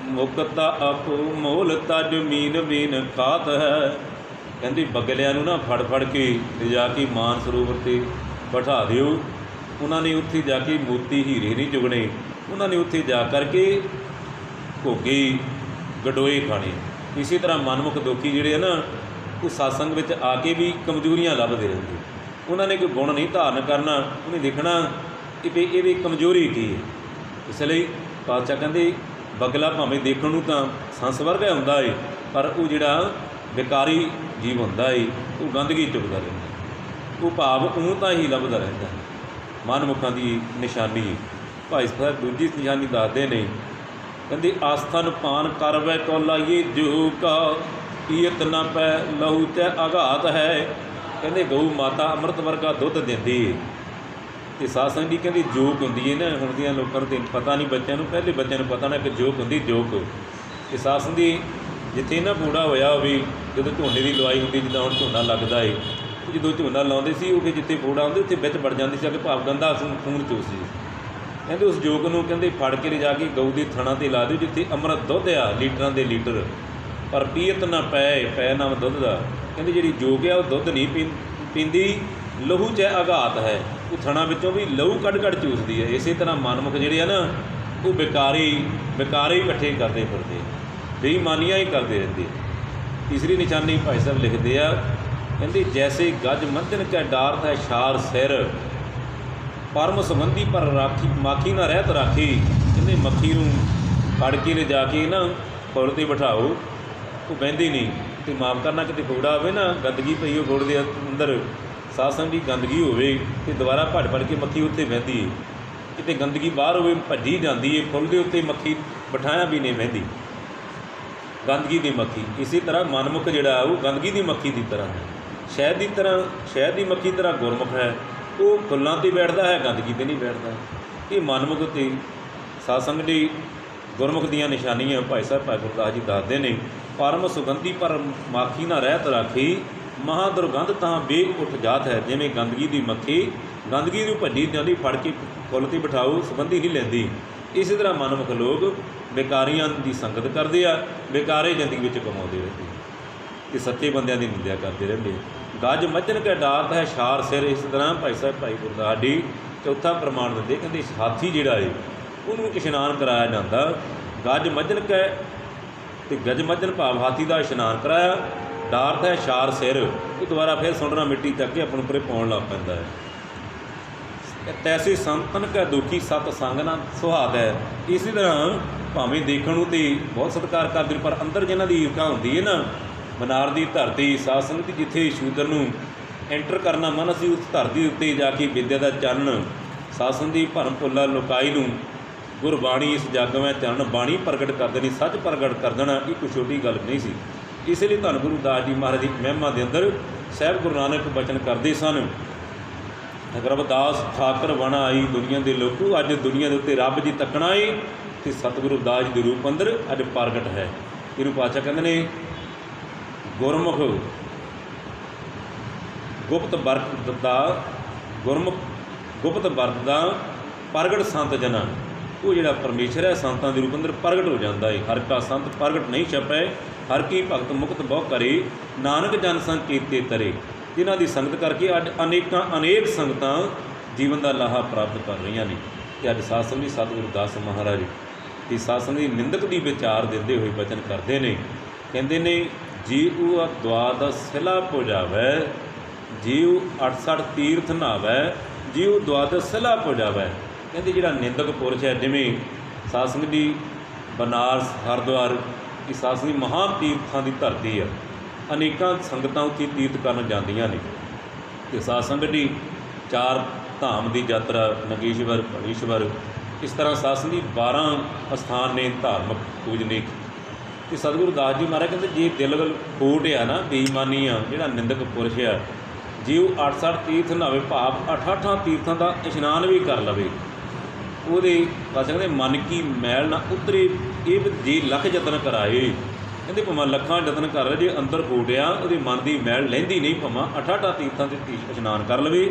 ਮੁਕਤਾ ਆਪੋ ਮੋਲ ਤਜ ਮੀਨ ਮੀਨ ਖਾਤ ਹੈ। ਕਹਿੰਦੇ ਬਗਲਿਆਂ ਨੂੰ ਨਾ ਫੜ ਫੜ ਕੇ ਲਿਜਾ ਕੇ ਮਾਨ ਸਰੋਵਰ 'ਤੇ ਬਿਠਾ ਦਿਓ, ਉਹਨਾਂ ਨੇ ਉੱਥੇ ਜਾ ਕੇ ਮੋਤੀ ਹੀਰੇ ਨਹੀਂ ਚੁਗਣੇ, ਉਹਨਾਂ ਨੇ ਉੱਥੇ ਜਾ ਕਰਕੇ ਘੋਗੇ ਗਡੋਏ ਖਾਣੇ। ਇਸੇ ਤਰ੍ਹਾਂ ਮਨਮੁਖ ਦੁਖੀ ਜਿਹੜੇ ਆ ਨਾ ਉਹ ਸਤਸੰਗ ਵਿੱਚ ਆ ਕੇ ਵੀ ਕਮਜ਼ੋਰੀਆਂ ਲੱਭਦੇ ਰਹਿੰਦੇ, ਉਹਨਾਂ ਨੇ ਕੋਈ ਗੁਣ ਨਹੀਂ ਧਾਰਨ ਕਰਨਾ, ਉਹਨੇ ਦੇਖਣਾ ਕਿ ਵੀ ਇਹਦੀ ਕਮਜ਼ੋਰੀ ਕੀ ਹੈ। ਇਸ ਲਈ ਪਾਤਸ਼ਾਹ ਕਹਿੰਦੇ ਬਗਲਾ ਭਾਵੇਂ ਦੇਖਣ ਨੂੰ ਤਾਂ ਸੰਸ ਵਰਗਾ ਹੁੰਦਾ ਏ, ਪਰ ਉਹ ਜਿਹੜਾ ਵਿਕਾਰੀ ਜੀਵ ਹੁੰਦਾ ਏ ਉਹ ਗੰਦਗੀ ਚੁੱਕਦਾ ਰਹਿੰਦਾ, ਉਹ ਭਾਵ ਉਹ ਤਾਂ ਹੀ ਲੱਭਦਾ ਰਹਿੰਦਾ। ਮਨਮੁਖਾਂ ਦੀ ਨਿਸ਼ਾਨੀ ਭਾਈ ਸਾਹਿਬ ਦੂਜੀ ਨਿਸ਼ਾਨੀ ਦੱਸਦੇ ਨੇ, ਕਹਿੰਦੇ ਆਸਥਨ ਪਾਨ ਕਰਵੈ ਕੋ ਲਾਈਏ ਜੋ ਕਾ ਈਅਤ ਨਾ ਪੈ ਲਹੂ ਚ ਆਘਾਤ ਹੈ। ਕਹਿੰਦੇ ਗਊ ਮਾਤਾ ਅੰਮ੍ਰਿਤ ਵਰਗਾ ਦੁੱਧ ਦਿੰਦੀ ਹੈ। ਤੇ ਸਾਧ ਸੰਗਤ ਦੀ ਕਹਿੰਦੀ ਜੋਕ ਹੁੰਦੀ ਹੈ ਨਾ, ਹੁਣ ਦੀਆਂ ਲੋਕਾਂ ਨੂੰ ਤਾਂ ਪਤਾ ਨਹੀਂ, ਬੱਚਿਆਂ ਨੂੰ ਪਹਿਲੇ ਬੱਚਿਆਂ ਨੂੰ ਪਤਾ ਨਾ ਕਿ ਜੋਕ ਹੁੰਦੀ ਜੋਕ। ਤੇ ਸਾਧ ਸੰਗਤ ਦੀ ਜਿੱਥੇ ਨਾ ਬੂੜਾ ਹੋਇਆ ਹੋਵੇ, ਜਦੋਂ ਝੋਨੇ ਦੀ ਲਵਾਈ ਹੁੰਦੀ, ਜਿੱਦਾਂ ਹੁਣ ਝੋਨਾ ਲੱਗਦਾ ਏ, ਜਦੋਂ ਝੋਨਾ ਲਾਉਂਦੇ ਸੀ ਉਹ ਫਿਰ ਜਿੱਥੇ ਬੂੜਾ ਹੁੰਦੇ ਉੱਥੇ ਵਿੱਚ ਵੜ ਜਾਂਦੀ ਸੀ ਕਿ ਭਾਵ ਗੰਦਾ ਖੂਨ ਚੂਸੀ। ਕਹਿੰਦੇ ਉਸ ਜੋਕ ਨੂੰ ਕਹਿੰਦੇ ਫੜ ਕੇ ਲਿਜਾ ਕੇ ਗਊ ਦੇ ਥਣਾਂ 'ਤੇ ਲਾ ਦਿਓ ਜਿੱਥੇ ਅੰਮ੍ਰਿਤ ਦੁੱਧ ਆ ਲੀਟਰਾਂ ਦੇ ਲੀਟਰ, ਪਰ ਪੀਅਤ ਨਾ ਪੈ ਨਾਮ ਦੁੱਧ ਦਾ। ਕਹਿੰਦੇ ਜਿਹੜੀ ਜੋਕ ਆ ਉਹ ਦੁੱਧ ਨਹੀਂ ਪੀਂਦੀ, ਲਹੂ 'ਚ ਆਘਾਤ ਹੈ, ਉਹ ਥਣਾਂ ਵਿੱਚੋਂ ਵੀ ਲਹੂ ਕੱਢ ਚੂਸਦੀ ਹੈ। ਇਸੇ ਤਰ੍ਹਾਂ ਮਨਮੁਖ ਜਿਹੜੇ ਆ ਨਾ ਉਹ ਬੇਕਾਰੀ ਇਕੱਠੇ ਕਰਦੇ ਫਿਰਦੇ, ਬੇਈਮਾਨੀਆਂ ਹੀ ਕਰਦੇ ਰਹਿੰਦੇ। ਤੀਸਰੀ ਨਿਸ਼ਾਨੀ ਭਾਈ ਸਾਹਿਬ ਲਿਖਦੇ ਆ, ਕਹਿੰਦੇ ਜੈਸੇ ਗੱਜ ਮੰਧਨ ਕੈ ਡਾਰਥ ਹੈ ਛਾਰ ਸਿਰ, ਪਰਮ ਸੰਬੰਧੀ ਪਰ ਰਾਖੀ ਮਾਖੀ ਨਾ ਰਹਿਤ ਰਾਖੀ। ਕਹਿੰਦੇ ਮੱਖੀ ਨੂੰ ਫੜ ਕੇ ਲਿਜਾ ਕੇ ਨਾ ਫੁੱਲ 'ਤੇ ਬਿਠਾਓ, ਉਹ ਬਹਿੰਦੀ ਨਹੀਂ। ਅਤੇ ਮਾਫ਼ ਕਰਨਾ ਕਿਤੇ ਫੋੜਾ ਹੋਵੇ ਨਾ, ਗੰਦਗੀ ਪਈ ਉਹ ਗੁੜ ਦੇ ਅੰਦਰ, ਸਾਧ ਸੰਗਤ ਦੀ ਗੰਦਗੀ ਹੋਵੇ ਅਤੇ ਦੁਬਾਰਾ ਫੜ ਕੇ ਮੱਖੀ ਉੱਥੇ ਬਹਿੰਦੀ ਹੈ। ਕਿਤੇ ਗੰਦਗੀ ਬਾਹਰ ਹੋਵੇ ਭੱਜੀ ਜਾਂਦੀ ਹੈ, ਫੁੱਲ ਦੇ ਉੱਤੇ ਮੱਖੀ ਬਿਠਾਇਆ ਵੀ ਨਹੀਂ ਬਹਿੰਦੀ, ਗੰਦਗੀ ਦੀ ਮੱਖੀ। ਇਸੇ ਤਰ੍ਹਾਂ ਮਨਮੁਖ ਜਿਹੜਾ ਉਹ ਗੰਦਗੀ ਦੀ ਮੱਖੀ ਦੀ ਤਰ੍ਹਾਂ ਹੈ, ਸ਼ਹਿਦ ਦੀ ਮੱਖੀ ਤਰ੍ਹਾਂ ਗੁਰਮੁਖ ਹੈ, ਉਹ ਫੁੱਲਾਂ 'ਤੇ ਬੈਠਦਾ ਹੈ, ਗੰਦਗੀ 'ਤੇ ਨਹੀਂ ਬੈਠਦਾ। ਇਹ ਮਨਮੁਖ ਅਤੇ ਸਾਧ ਸੰਗਤ ਦੀ ਗੁਰਮੁਖ ਦੀਆਂ ਨਿਸ਼ਾਨੀਆਂ ਭਾਈ ਸਾਹਿਬ ਭਾਈ ਗੁਰਦਾਸ ਜੀ ਦੱਸਦੇ ਨੇ। ਪਰਮ ਸੁਗੰਧੀ ਪਰ ਮਾਖੀ ਨਾ ਰਹਿਤ ਰਾਖੀ, ਮਹਾਂ ਦੁਰਗੰਧ ਤਾਂ ਬੇ ਉੱਠ ਜਾਤ ਹੈ। ਜਿਵੇਂ ਗੰਦਗੀ ਦੀ ਮੱਖੀ ਗੰਦਗੀ ਨੂੰ ਭੱਜੀ ਜਾਂਦੀ, ਫੜ ਕੇ ਫੁੱਲ 'ਤੇ ਬਿਠਾਓ, ਸੁਗੰਧੀ ਨਹੀਂ ਲੈਂਦੀ। ਇਸੇ ਤਰ੍ਹਾਂ ਮਨਮੁਖ ਲੋਕ ਬੇਕਾਰੀਆਂ ਦੀ ਸੰਗਤ ਕਰਦੇ ਆ, ਬੇਕਾਰੇ ਜ਼ਿੰਦਗੀ ਵਿੱਚ ਕਮਾਉਂਦੇ ਰਹਿੰਦੇ ਅਤੇ ਸੱਚੇ ਬੰਦਿਆਂ ਦੀ ਨਿੰਦਿਆ ਕਰਦੇ ਰਹਿੰਦੇ। ਗੱਜ ਮੱਝਣ ਕੈ ਡਾਰਥ ਹੈ ਛਾਰ ਸਿਰ। ਇਸ ਤਰ੍ਹਾਂ ਭਾਈ ਸਾਹਿਬ ਭਾਈ ਗੁਰਦਾਸ ਜੀ ਚੌਥਾ ਪ੍ਰਮਾਣ ਦਿੰਦੇ, ਕਹਿੰਦੇ ਹਾਥੀ ਜਿਹੜਾ ਹੈ ਉਹਨੂੰ ਇਸ਼ਨਾਨ ਕਰਾਇਆ ਜਾਂਦਾ। ਗੱਜ ਮੱਝਣ ਕੈ ਅਤੇ ਗੱਜ ਮੱਝਣ ਭਾਵ ਹਾਥੀ ਦਾ ਇਸ਼ਨਾਨ ਕਰਾਇਆ, ਡਾਰਥ ਹੈ ਛਾਰ ਸਿਰ, ਉਹ ਦੁਬਾਰਾ ਫਿਰ ਸੁੰਡਣਾ ਮਿੱਟੀ ਚੱਕ ਕੇ ਆਪਣੇ ਉੱਪਰੇ ਪਾਉਣ ਲੱਗ ਪੈਂਦਾ ਹੈ। ਤੈਸੇ ਸੰਤਨ ਕੈ ਦੁਖੀ ਸਤ ਸੰਗ ਨਾ ਸੁਹਾਦ ਹੈ। ਇਸੇ ਤਰ੍ਹਾਂ ਭਾਵੇਂ ਦੇਖਣ ਨੂੰ ਤਾਂ ਬਹੁਤ ਸਤਿਕਾਰ ਕਰਦੇ ਨੇ, ਪਰ ਅੰਦਰ ਜਿਹਨਾਂ ਦੀ ਈਰਖਾ ਹੁੰਦੀ ਹੈ ਨਾ, ਮਨਾਰ ਦੀ ਧਰਤੀ ਸਾਧ ਸੰਗਤ ਜਿੱਥੇ ਸ਼ੂਦਰ ਨੂੰ ਐਂਟਰ ਕਰਨਾ ਮਨ ਸੀ, ਉਸ ਧਰਤੀ ਉੱਤੇ ਜਾ ਕੇ ਵਿਦਿਆ ਦਾ ਚੰਨ ਸਾਧ ਸੰਗਤ ਦੀ ਭਰਮ ਭੁੱਲਾ ਲੋਕਾਈ ਨੂੰ ਗੁਰਬਾਣੀ ਇਸ ਜੱਗ ਮੈਂ ਚਰਨ ਬਾਣੀ ਪ੍ਰਗਟ ਕਰ ਦੇਣੀ, ਸੱਚ ਪ੍ਰਗਟ ਕਰ ਦੇਣਾ, ਇਹ ਕੋਈ ਛੋਟੀ ਗੱਲ ਨਹੀਂ ਸੀ। ਇਸ ਲਈ ਧੰਨ ਗੁਰੂ ਦਾਸ ਜੀ ਮਹਾਰਾਜ ਦੀ ਮਹਿਮਾ ਦੇ ਅੰਦਰ ਸਾਹਿਬ ਗੁਰੂ ਨਾਨਕ ਬਚਨ ਕਰਦੇ ਸਨ, ਰਬਦਾਸ ਠਾਕਰ ਬਣ ਆਈ ਦੁਨੀਆ ਦੇ ਲੋਕੂ। ਅੱਜ ਦੁਨੀਆ ਦੇ ਉੱਤੇ ਰੱਬ ਜੀ ਤੱਕਣਾ ਏ ਅਤੇ ਸਤਿਗੁਰੂ ਦਾਸ ਜੀ ਦੇ ਰੂਪ ਅੰਦਰ ਅੱਜ ਪ੍ਰਗਟ ਹੈ। ਇਹਨੂੰ ਪਾਤਸ਼ਾਹ ਕਹਿੰਦੇ ਨੇ ਗੁਰਮੁਖ ਗੁਪਤ ਵਰਤ ਦਾ ਪ੍ਰਗਟ ਸੰਤ ਜਨਾਂ। ਉਹ ਜਿਹੜਾ ਪਰਮੇਸ਼ਰ ਹੈ ਸੰਤਾਂ ਦੇ ਰੂਪ ਅੰਦਰ ਪ੍ਰਗਟ ਹੋ ਜਾਂਦਾ ਹੈ। ਹਰ ਕਾ ਸੰਤ ਪ੍ਰਗਟ ਨਹੀਂ ਛਪੈ, ਹਰ ਕੀ ਭਗਤ ਮੁਕਤ ਬਹੁ ਕਰੇ, ਨਾਨਕ ਜਨ ਸੰਗ ਕੀਤੇ ਤਰੇ। ਜਿਨ੍ਹਾਂ ਦੀ ਸੰਗਤ ਕਰਕੇ ਅੱਜ ਅਨੇਕ ਸੰਗਤਾਂ ਜੀਵਨ ਦਾ ਲਾਹਾ ਪ੍ਰਾਪਤ ਕਰ ਰਹੀਆਂ ਨੇ। ਅਤੇ ਅੱਜ ਸਾਧ ਸੰਗਤ ਸਤਿਗੁਰੂ ਦਾਸ ਮਹਾਰਾਜ ਦੀ ਸਾਧ ਸੰਗਤ ਦੀ ਨਿੰਦਕ ਦੀ ਵਿਚਾਰ ਦਿੰਦੇ ਹੋਏ ਬਚਨ ਕਰਦੇ ਨੇ, ਕਹਿੰਦੇ ਨੇ जीव द्वादश सिला पुजावै, जीव 68 तीर्थ नहावै, जीव द्वादश सिला पुजावै। कहते जिहड़ा निंदक पुरुष है, जिवें साध संगत जी बनारस हरिद्वार ये साध संगत जी महान तीर्थां की धरती है, अनेकां संगतां उत्थे तीर्थ करन जांदियां ने। ते साध संगत जी चार धाम की यात्रा नगेश्वर भणीश्वर इस तरह साध संगत जी 12 स्थान ने धार्मिक पूजनीक। तो सतगुरु दास जी महाराज कहते जे दिल वल खोट आ ना, बेईमानी आ, जिहड़ा निंदक पुरुष आ, जीव 68 तीर्थ नहावे भाव 68 तीर्थां का इशनान भी कर लवे, ਉਹਦੇ ਪਾਸੇ ਕਹਿੰਦੇ ਮਨ ਕੀ ਮੈਲ ਨਾ ਉਤਰੇ। ਇਹ ਜੇ ਲੱਖ ਯਤਨ ਕਰਾਏ, ਕਹਿੰਦੇ ਭਾਵੇਂ ਲੱਖਾਂ ਯਤਨ ਕਰ ਲੈ, ਜੇ ਅੰਦਰ ਫੂਟਿਆ ਉਹਦੇ ਮਨ ਦੀ ਮੈਲ ਲਹਿੰਦੀ ਨਹੀਂ, ਭਾਵੇਂ 68 ਤੀਰਥਾਂ 'ਤੇ ਇਸ਼ਨਾਨ ਕਰ ਲਵੇ।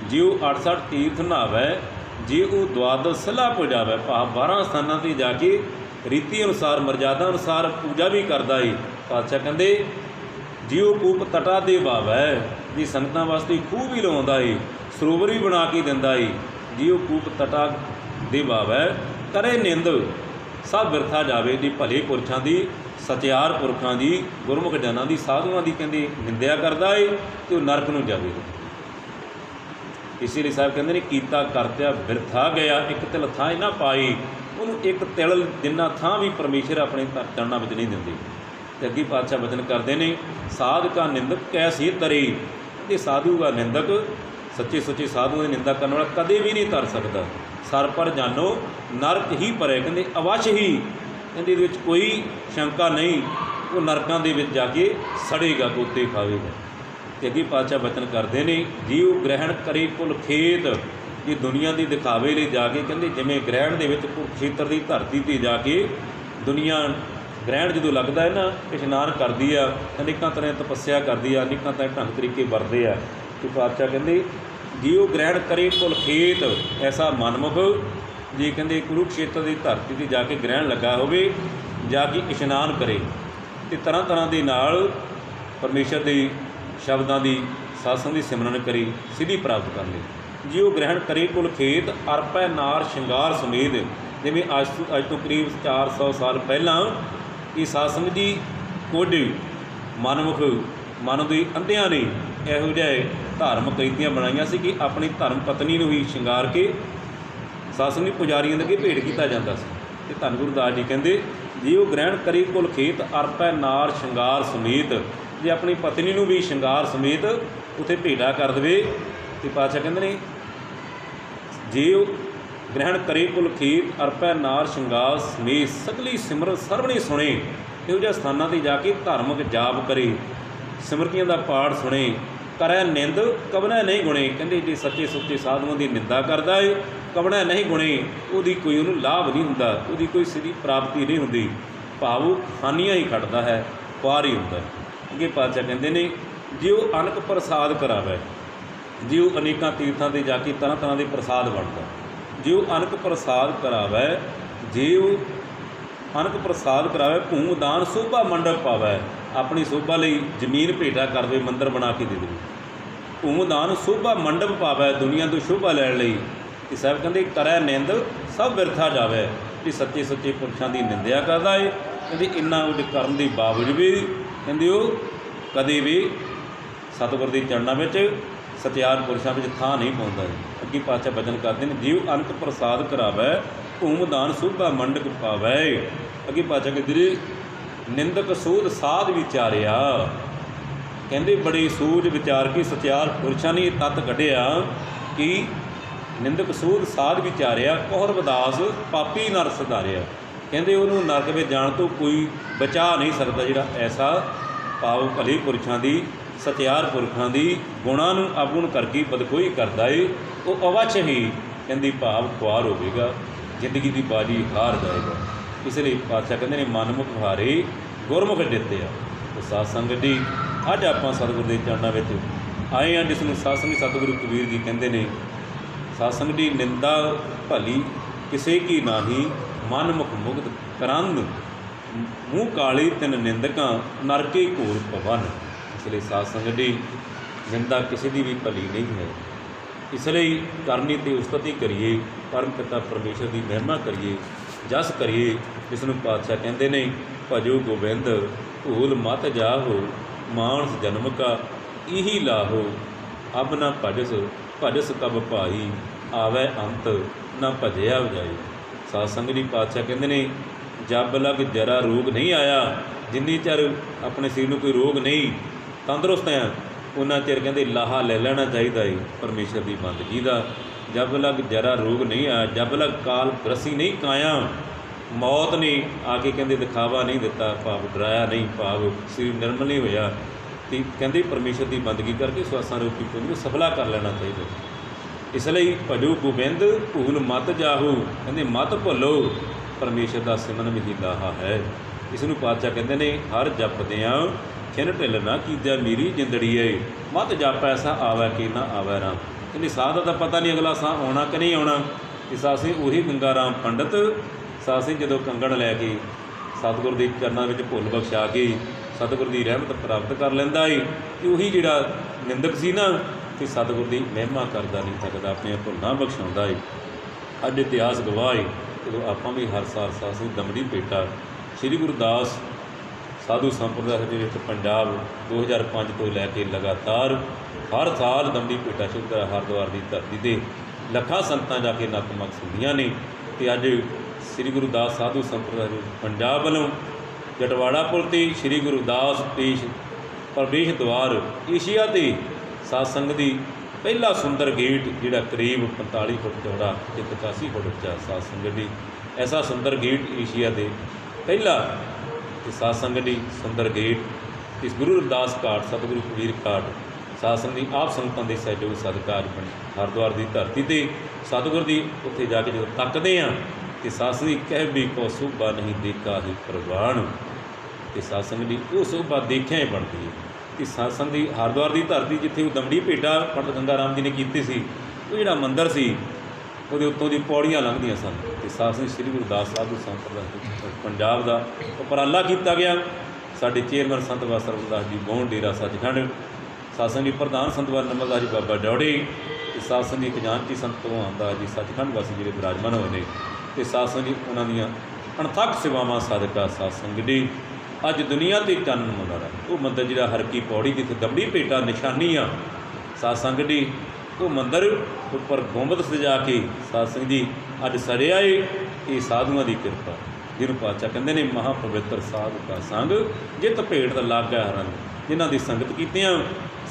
ਜਿਉ 68 ਤੀਰਥ ਨਹਾਵੈ, ਜੇ ਉਹ ਦੁਆਦਸ਼ ਸਿਲਾ ਪੁਜਾਵੈ, ਭਾਵ 12 ਸਥਾਨਾਂ 'ਤੇ ਜਾ ਕੇ ਰੀਤੀ ਅਨੁਸਾਰ ਮਰਜ਼ਾਦਾ ਅਨੁਸਾਰ ਪੂਜਾ ਵੀ ਕਰਦਾ ਏ। ਪਾਤਸ਼ਾਹ ਕਹਿੰਦੇ ਜਿਉ ਕੂਪ ਤਟਾ ਦੇ ਵਾਵੈ, ਜੀ ਸੰਗਤਾਂ ਵਾਸਤੇ ਖੂਹ ਵੀ ਲਵਾਉਂਦਾ ਏ, ਸਰੋਵਰ ਵੀ ਬਣਾ ਕੇ ਦਿੰਦਾ ਏ। ਜਿਉ ਕੂਪ ਤਟਾ ਦੇ ਵਾਵੈ, ਕਰੇ ਨਿੰਦ ਸਭ ਬਿਰਥਾ ਜਾਵੇ। ਦੀ ਭਲੇ ਪੁਰਸ਼ਾਂ ਦੀ, ਸਤਿਆਰ ਪੁਰਖਾਂ ਦੀ, ਗੁਰਮੁਖ ਜਨਾਂ ਦੀ, ਸਾਧੂਆਂ ਦੀ ਕਹਿੰਦੇ ਨਿੰਦਿਆ ਕਰਦਾ ਏ ਅਤੇ ਉਹ ਨਰਕ ਨੂੰ ਜਾਵੇਗਾ। ਇਸੇ ਲਈ ਸਾਹਿਬ ਕਹਿੰਦੇ ਨੇ ਕੀਤਾ ਕਰਤਿਆ ਬਿਰਥਾ ਗਿਆ, ਇੱਕ ਤਿਲ ਥਾਂ ਨਾ ਪਾਈ। ਉਹਨੂੰ ਇੱਕ ਤਿਲ ਜਿੰਨਾ ਥਾਂ ਵੀ ਪਰਮੇਸ਼ਰ ਆਪਣੇ ਚਰਨਾਂ ਵਿੱਚ ਨਹੀਂ ਦਿੰਦੇ। ਅਤੇ ਅੱਗੇ ਪਾਤਸ਼ਾਹ ਵਚਨ ਕਰਦੇ ਨੇ ਸਾਧ ਕਾ ਨਿੰਦਕ ਕੈਸੇ ਤਰੇ। ਅਤੇ ਸਾਧੂ ਦਾ ਨਿੰਦਕ ਸੱਚੇ ਸੁੱਚੇ ਸਾਧੂ ਦੀ ਨਿੰਦਾ ਕਰਨ ਵਾਲਾ ਕਦੇ ਵੀ ਨਹੀਂ ਤਰ ਸਕਦਾ। ਸਰ ਪਰ ਜਾਨੋ ਨਰਕ ਹੀ ਪਰੇ, ਕਹਿੰਦੇ ਅਵਸ਼ ਹੀ, ਕਹਿੰਦੇ ਇਹਦੇ ਵਿੱਚ ਕੋਈ ਸ਼ੰਕਾ ਨਹੀਂ, ਉਹ ਨਰਕਾਂ ਦੇ ਵਿੱਚ ਜਾ ਕੇ ਸੜੇਗਾ, ਗੋਤੇ ਖਾਵੇਗਾ। ਅਤੇ ਅੱਗੇ ਪਾਤਸ਼ਾਹ ਵਚਨ ਕਰਦੇ ਨੇ ਜੀਉ ਗ੍ਰਹਿਣ ਕਰੇ ਕੁਲ ਖੇਤ। ਇਹ ਦੁਨੀਆ ਦੀ ਦਿਖਾਵੇ ਲਈ ਜਾ ਕੇ ਕਹਿੰਦੇ ਜਿਵੇਂ ਗ੍ਰਹਿਣ ਦੇ ਵਿੱਚ ਕੁਰੂਕਸ਼ੇਤਰ ਦੀ ਧਰਤੀ 'ਤੇ ਜਾ ਕੇ ਦੁਨੀਆ ਗ੍ਰਹਿਣ ਜਦੋਂ ਲੱਗਦਾ ਹੈ ਨਾ, ਇਸ਼ਨਾਨ ਕਰਦੀ ਆ, ਅਨੇਕਾਂ ਤਰ੍ਹਾਂ ਦੀ ਤਪੱਸਿਆ ਕਰਦੀ ਆ, ਅਨੇਕਾਂ ਤਰ੍ਹਾਂ ਢੰਗ ਤਰੀਕੇ ਵਰਤਦੇ ਆ। ਅਤੇ ਪਾਤਸ਼ਾਹ ਕਹਿੰਦੇ ਜਿਉ ਗ੍ਰਹਿਣ ਕਰੇ ਕੁਲ ਖੇਤ, ਐਸਾ ਮਨਮੁਖ ਜੇ ਕਹਿੰਦੇ ਕੁਰੂਕਸ਼ੇਤਰ ਦੀ ਧਰਤੀ 'ਤੇ ਜਾ ਕੇ ਗ੍ਰਹਿਣ ਲੱਗਾ ਹੋਵੇ, ਜਾ ਕੇ ਇਸ਼ਨਾਨ ਕਰੇ ਅਤੇ ਤਰ੍ਹਾਂ ਤਰ੍ਹਾਂ ਦੇ ਨਾਲ ਪਰਮੇਸ਼ਰ ਦੇ ਸ਼ਬਦਾਂ ਦੀ ਸਾਸਨ ਦੀ ਸਿਮਰਨ ਕਰੇ, ਸਿੱਧੀ ਪ੍ਰਾਪਤ ਕਰ ਲਈ। ਜਿਉ ਗ੍ਰਹਿਣ ਕਰੇ ਕੁਲ ਖੇਤ, ਅਰਪੈ ਨਾਰ ਸ਼ਿੰਗਾਰ ਸਮੇਤ। ਜਿਵੇਂ ਅੱਜ ਤੋਂ ਕਰੀਬ 400 ਸਾਲ ਪਹਿਲਾਂ ਇਹ ਸਾਧ ਸੰਗਤ ਜੀ ਕੁਝ ਮਨਮੁਖ ਮਨ ਦੇ ਅੰਧਿਆਂ ਨੇ ਇਹੋ ਜਿਹੇ ਧਾਰਮਿਕ ਰੀਤੀਆਂ ਬਣਾਈਆਂ ਸੀ ਕਿ ਆਪਣੀ ਧਰਮ ਪਤਨੀ ਨੂੰ ਹੀ ਸ਼ਿੰਗਾਰ ਕੇ ਸਾਧ ਸੰਗਤ ਜੀ ਪੁਜਾਰੀਆਂ ਦੇ ਅੱਗੇ ਭੇਟ ਕੀਤਾ ਜਾਂਦਾ ਸੀ। ਅਤੇ ਧੰਨ ਗੁਰੂ ਦਾਸ ਜੀ ਕਹਿੰਦੇ ਜਿਉ ਗ੍ਰਹਿਣ ਕਰੀ ਕੁਲ ਖੇਤ, ਅਰਪੈ ਨਾਰ ਸ਼ਿੰਗਾਰ ਸਮੇਤ। ਜੇ ਆਪਣੀ ਪਤਨੀ ਨੂੰ ਵੀ ਸ਼ਿੰਗਾਰ ਸਮੇਤ ਉੱਥੇ ਭੇਟਾ ਕਰ ਦੇਵੇ। ਅਤੇ ਪਾਤਸ਼ਾਹ ਕਹਿੰਦੇ ਨੇ ਜਿਉ ਗ੍ਰਹਿਣ ਕਰੇ ਕੁਲ ਖੇਤ, ਅਰਪੈ ਨਾਰ ਸ਼ਿੰਗਾਰ ਸਮੇਤ, ਸਗਲੀ ਸਿਮਰਨ ਸਰਵਣੀ ਸੁਣੇ। ਇਹੋ ਜਿਹੇ ਸਥਾਨਾਂ 'ਤੇ ਜਾ ਕੇ ਧਾਰਮਿਕ ਜਾਪ ਕਰੇ, ਸਿਮਰਤੀਆਂ ਦਾ ਪਾਠ ਸੁਣੇ, ਕਰੈ ਨਿੰਦ ਕਵਨਾ ਨਹੀਂ ਗੁਣੇ। ਕਹਿੰਦੇ ਜੇ ਸੱਚੇ ਸੁੱਚੇ ਸਾਧੂਆਂ ਦੀ ਨਿੰਦਾ ਕਰਦਾ ਏ, ਕਵਨਾ ਨਹੀਂ ਗੁਣੇ, ਉਹਦੀ ਕੋਈ ਉਹਨੂੰ ਲਾਭ ਨਹੀਂ ਹੁੰਦਾ, ਉਹਦੀ ਕੋਈ ਸਿੱਧੀ ਪ੍ਰਾਪਤੀ ਨਹੀਂ ਹੁੰਦੀ, ਭਾਵ ਹਾਨੀਆਂ ਹੀ ਖੜਦਾ ਹੈ, ਖੁਆਰ ਹੀ ਹੁੰਦਾ। ਅੱਗੇ ਪਾਤਸ਼ਾਹ ਕਹਿੰਦੇ ਨੇ ਜਿਉ ਅਨਕ ਪ੍ਰਸਾਦ ਕਰਾਵੈ, ਜਿਉ ਅਨੇਕਾਂ ਤੀਰਥਾਂ 'ਤੇ ਜਾ ਕੇ ਤਰ੍ਹਾਂ ਤਰ੍ਹਾਂ ਦੇ ਪ੍ਰਸਾਦ ਵੰਡਦਾ। ਜਿਉ ਅਨਕ ਪ੍ਰਸਾਦ ਕਰਾਵੈ, ਜਿਉ ਅਨਕ ਪ੍ਰਸਾਦ ਕਰਾਵੇ, ਭੂਮ ਦਾਨ ਸੋਭਾ ਮੰਡਪ ਪਾਵੈ। ਆਪਣੀ ਸੋਭਾ ਲਈ ਜ਼ਮੀਨ ਭੇਟਾ ਕਰ ਦੇਵੇ, ਮੰਦਰ ਬਣਾ ਕੇ ਦੇ ਦੇਵੇ। ਭੂਮ ਦਾਨ ਸੋਭਾ ਮੰਡਪ ਪਾਵੈ, ਦੁਨੀਆ ਤੋਂ ਸ਼ੋਭਾ ਲੈਣ ਲਈ। ਅਤੇ ਸਾਹਿਬ ਕਹਿੰਦੇ ਕਰੈ ਨਿੰਦ ਸਭ ਬਿਰਥਾ ਜਾਵੇ। ਵੀ ਸੱਚੇ ਸੱਚੇ ਪੁਰਸ਼ਾਂ ਦੀ ਨਿੰਦਿਆ ਕਰਦਾ ਏ, ਕਹਿੰਦੇ ਇੰਨਾ ਕੁਝ ਕਰਨ ਦੇ ਬਾਵਜੂਦ ਵੀ ਕਹਿੰਦੇ ਉਹ ਕਦੇ ਵੀ ਸਤਿਗੁਰ ਦੇ ਚਰਨਾਂ ਵਿੱਚ ਸਤਿਆਰ ਪੁਰਸ਼ਾਂ ਵਿੱਚ ਥਾਂ ਨਹੀਂ ਪਾਉਂਦਾ। ਅੱਗੇ ਪਾਤਸ਼ਾਹ ਬਚਨ ਕਰਦੇ ਨੇ ਜੀਵ ਅਨਕ ਪ੍ਰਸਾਦ ਕਰਾਵੈ, ਭੂਮ ਦਾਨ ਸੋਭਾ ਮੰਡਪ ਪਾਵੈ। ਅੱਗੇ ਪਾਤਸ਼ਾਹ ਕਹਿੰਦੇ ਨਿੰਦਕ ਸੋਧ ਸਾਧ ਵਿਚਾਰਿਆ। ਕਹਿੰਦੇ ਬੜੇ ਸੋਚ ਵਿਚਾਰ ਕੇ ਸਤਿਆਰ ਪੁਰਸ਼ਾਂ ਨੇ ਇਹ ਤੱਤ ਕੱਢਿਆ ਕਿ ਨਿੰਦਕ ਸੋਧ ਸਾਧ ਵਿਚਾਰਿਆ, ਕੋਹਰ ਵਿਦਾਸ ਪਾਪੀ ਨਰ ਸੁਧਾਰਿਆ। ਕਹਿੰਦੇ ਉਹਨੂੰ ਨਰਕ ਵਿੱਚ ਜਾਣ ਤੋਂ ਕੋਈ ਬਚਾ ਨਹੀਂ ਸਕਦਾ ਜਿਹੜਾ ਐਸਾ ਭਾਵ ਭਲੇ ਪੁਰਸ਼ਾਂ ਦੀ, ਸਤਿਆਰ ਪੁਰਖਾਂ ਦੀ ਗੁਣਾਂ ਨੂੰ ਅਵਗੁਣ ਕਰਕੇ ਬਦਖੋਈ ਕਰਦਾ ਏ, ਉਹ ਅਵੱਛ ਹੀ ਕਹਿੰਦੀ ਭਾਵ ਖੁਆਰ ਹੋਵੇਗਾ, ਜ਼ਿੰਦਗੀ ਦੀ ਬਾਜੀ ਹਾਰ ਜਾਏਗਾ। ਇਸ ਲਈ ਪਾਤਸ਼ਾਹ ਕਹਿੰਦੇ ਨੇ ਮਨਮੁਖ ਹਾਰੇ ਗੁਰਮੁਖ ਜਿੱਤੇ ਆ। ਉਹ ਸਾਧ ਸੰਗਤ ਜੀ ਅੱਜ ਆਪਾਂ ਸਤਿਗੁਰ ਦੇ ਚਰਨਾਂ ਵਿੱਚ ਆਏ ਹਾਂ, ਜਿਸ ਨੂੰ ਸਾਧ ਸੰਗਤ ਸਤਿਗੁਰੂ ਕਬੀਰ ਜੀ ਕਹਿੰਦੇ ਨੇ ਸਾਧ ਸੰਗਤ ਜੀ ਨਿੰਦਾ ਭਲੀ ਕਿਸੇ ਕੀ ਨਾਹੀ, ਮਨਮੁਖ ਮੁਗਧ ਕਰੰਦ ਮੂੰਹ ਕਾਲੀ ਤਿੰਨ ਨਿੰਦਕਾਂ ਨਰਕੇ ਘੋਰ ਭਵਨ। ਇਸ ਲਈ ਸਾਧ ਸੰਗਤ ਜੀ ਨਿੰਦਾ ਕਿਸੇ ਦੀ ਵੀ ਭਲੀ ਨਹੀਂ ਹੈ। ਇਸ ਲਈ ਕਰਨੀ ਅਤੇ ਉਸਤਤੀ ਕਰੀਏ, ਪਰਮ ਪਿਤਾ ਪਰਮੇਸ਼ਰ ਦੀ ਮਹਿਮਾ ਕਰੀਏ, ਜਸ ਕਰੀਏ। ਇਸ ਨੂੰ ਪਾਤਸ਼ਾਹ ਕਹਿੰਦੇ ਨੇ ਭਜੋ ਗੋਬਿੰਦ भूल मत जाहो, मानस जन्म का इही लाहो। अब न भजस भजस कब भाई, आवे अंत न भजया जाई। साध संगत जी पातशाह कहते ने जब लग जरा रोग नहीं आया, जिन्नी चਿਰ अपने सरीर ਨੂੰ कोई रोग नहीं, तंदुरुस्त है, उन्ना ਚਿਰ कहते लाहा ले लेना चाहिए है परमेश्वर की बंदगी का। जब लग जरा रोग नहीं आया, जब लग काल ग्रसी नहीं काया, मौत ने आके कहते दिखावा नहीं दिता, भाव डराया नहीं, भाव सरीर निर्मल नहीं होया। तो कहते परमेश्वर की बंदगी करके स्वासां रूपी पुंज को सफला कर लेना चाहिए। इसलिए भजो गोबिंद भूल मत जाहो, कहते मत भुलो, परमेश्वर का सिमरन ही लाहा है। इसनूं पातशाह कहते हैं हर जपदियाँ खिन ढिल ना कीजा मेरी जिंदड़ीए, मत जप ऐसा आवे कि ना आवे राम। कहते साह का तो पता नहीं अगला साह आना कि नहीं आना। कि साह सिंह उही गंगा राम पंडित, साह सिंह जो कंगण लैके सतगुर के चरणों में भुल बख्शा के सतगुर की रहमत प्राप्त कर लैंदा है। कि उही जिहड़ा निंदक सी ना, कि सतगुर की महिमा करता नहीं थकदा, अपने भुल्लां बख्शाउंदा है। अज इतिहास गवाह है, जो आपां भी हर साल साह सिंह दमड़ी भेटा श्री गुरुदास साधु संप्रदाय के पंजाब 2005 तो लैके लगातार हर साल दमड़ी भेटा शुरू करा हरिद्वार की धरती से ਲੱਖਾਂ संतां जाके नतमस्तक ਹੁੰਦੀਆਂ ने। तो अज श्री गुरुदास साधु संप्रदाय पंजाब वालों जटवाड़ा पुल ते श्री गुरुदास प्रवेश द्वार एशिया के सत्संग की पहला सुंदर गेट जिहड़ा करीब 45 फुट चौड़ा ते 85 फुट उच्चा सत्संग की, ऐसा सुंदर गेट एशिया के पहला सत्संग की सुंदर गेट इस गुरु रविदास घाट सतगुरु कबीर घाट सत्संग की आप संगतां के सहयोग सदका अज हरिद्वार की धरती से सतगुर की उत्थे जाके जो तकते हैं कि सत्संग कह भी को शोभा नहीं देखा ही प्रवान। तो सत्संग की वो शोभा देखिया ही बनती है कि सत्संग की हरिद्वार की धरती जिथे दमड़ी भेटा पंडित गंगा राम जी ने की सी, वो जिहड़ा मंदिर सी वो उत्तों दी पौड़ियाँ लंघदियां सन। तो सत्संग श्री गुरुदास साधु संप्रदाय पंजाब का उपराला किया गया। साडे चेयरमैन संत बाबा सरवरदास जी गौंड डेरा सचखंड, सत्संग की प्रधान संत बाबा नर्मलदास जी बाबा डौड़ी, सत्संग की खजानची संत भगवान दास जी सचखंड वासी जिहड़े विराजमान होए ने। तो सत्संग की उन्हां दीयां अणथक सेवावां सदका सत्संग जी अज दुनिया ते चानण मंदा है। वो मंदिर जिहड़ा हर की पौड़ी जिथे दमड़ी भेटा निशानी आ सत्संग जी, वो मंदिर उपर गुंबद सजा के सत्संग जी अज सड़िया है। ये साधुआं की किरपा जिन्होंने पातशाह कहते हैं महापवित्र साधु का संग जित भेट लागा हरन, जिन्हों की संगत कीतियां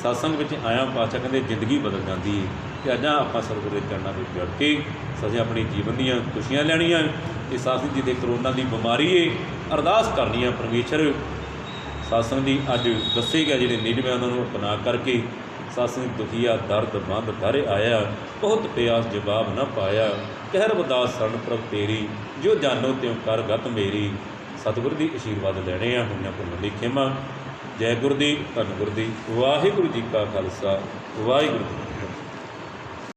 सत्संग में आया पातशाह कहते जिंदगी बदल जाती है। कि अज आप सतगुर के चरणों में जुड़ के असीं अपनी जीवन दी खुशियां लैनियां। ये सत्संग जिथे करोना की बीमारी है अरदास करनी है परमेश्वर सत्संग की अज दसे गए जिहड़े नियम है उन्होंने अपना करके सत्संग दुखिया दर्द बंद भर आया, बहुत प्यास जवाब न पाया, कहर बदास शरण प्रभ तेरी, जो जानो त्यों कर गत मेरी। सतगुर की आशीर्वाद लैने आ होइयां भुल्लण दी खेमा। जय गुरु दी, धन गुरु दी, वाहिगुरू जी का खालसा, वाहिगुरू जी।